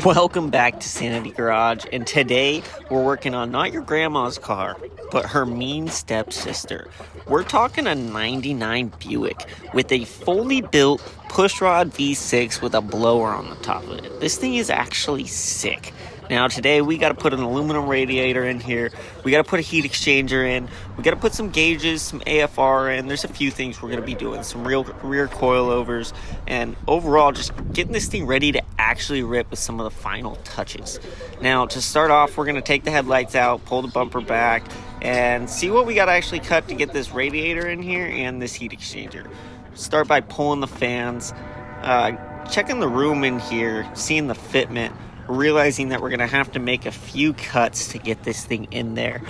Welcome back to Sanity Garage, and today we're working on not your grandma's car, but her mean stepsister. We're talking a 99 Buick with a fully built pushrod V6 with a blower on the top of it. This thing is actually sick. Now today we got to put an aluminum radiator in here, we got to put a heat exchanger in, we got to put some gauges, some AFR in. There's a few things we're going to be doing, some rear coilovers, and overall just getting this thing ready to actually rip with some of the final touches. Now to start off, we're going to take the headlights out, pull the bumper back, and see what we got to actually cut to get this radiator in here and this heat exchanger. Start by pulling the fans, checking the room in here, seeing the fitment, realizing that we're going to have to make a few cuts to get this thing in there.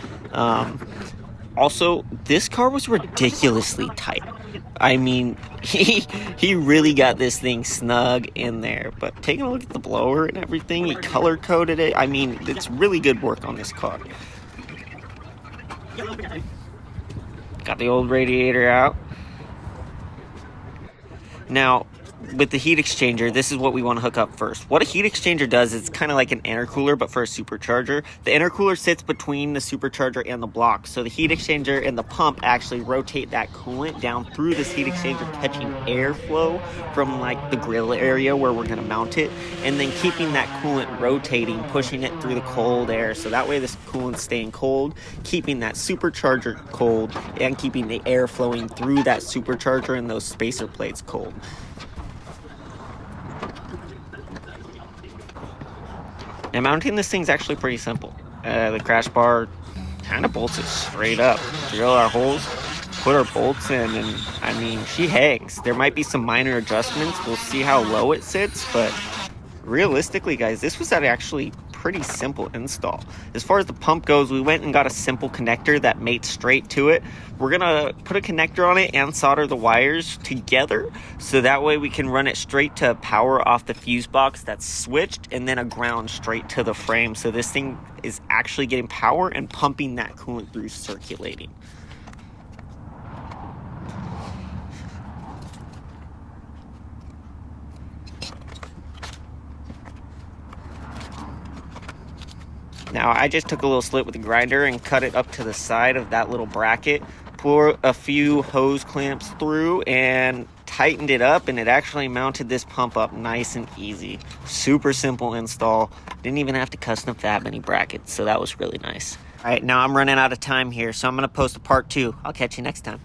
Also, this car was ridiculously tight. I mean, he really got this thing snug in there. But taking a look at the blower and everything, he color-coded it. I mean, it's really good work on this car. Got the old radiator out. Now, with the heat exchanger, this is what we want to hook up first. What a heat exchanger does is it's kind of like an intercooler, but for a supercharger. The intercooler sits between the supercharger and the block. So the heat exchanger and the pump actually rotate that coolant down through this heat exchanger, catching airflow from like the grill area where we're going to mount it, and then keeping that coolant rotating, pushing it through the cold air. So that way this coolant's staying cold, keeping that supercharger cold, and keeping the air flowing through that supercharger and those spacer plates cold. Now, mounting this thing's actually pretty simple. The crash bar kind of bolts it straight up. Drill our holes, put our bolts in, and I mean, she hangs. There might be some minor adjustments. We'll see how low it sits, but realistically, guys, this was actually pretty simple install. As far as the pump goes, we went and got a simple connector that mates straight to it. We're gonna put a connector on it and solder the wires together, so that way we can run it straight to power off the fuse box that's switched, and then a ground straight to the frame. So this thing is actually getting power and pumping that coolant through circulating. Now, I just took a little slit with a grinder and cut it up to the side of that little bracket, pour a few hose clamps through, and tightened it up, and it actually mounted this pump up nice and easy. Super simple install. Didn't even have to custom fab any brackets, so that was really nice. All right, now I'm running out of time here, so I'm going to post a part 2. I'll catch you next time.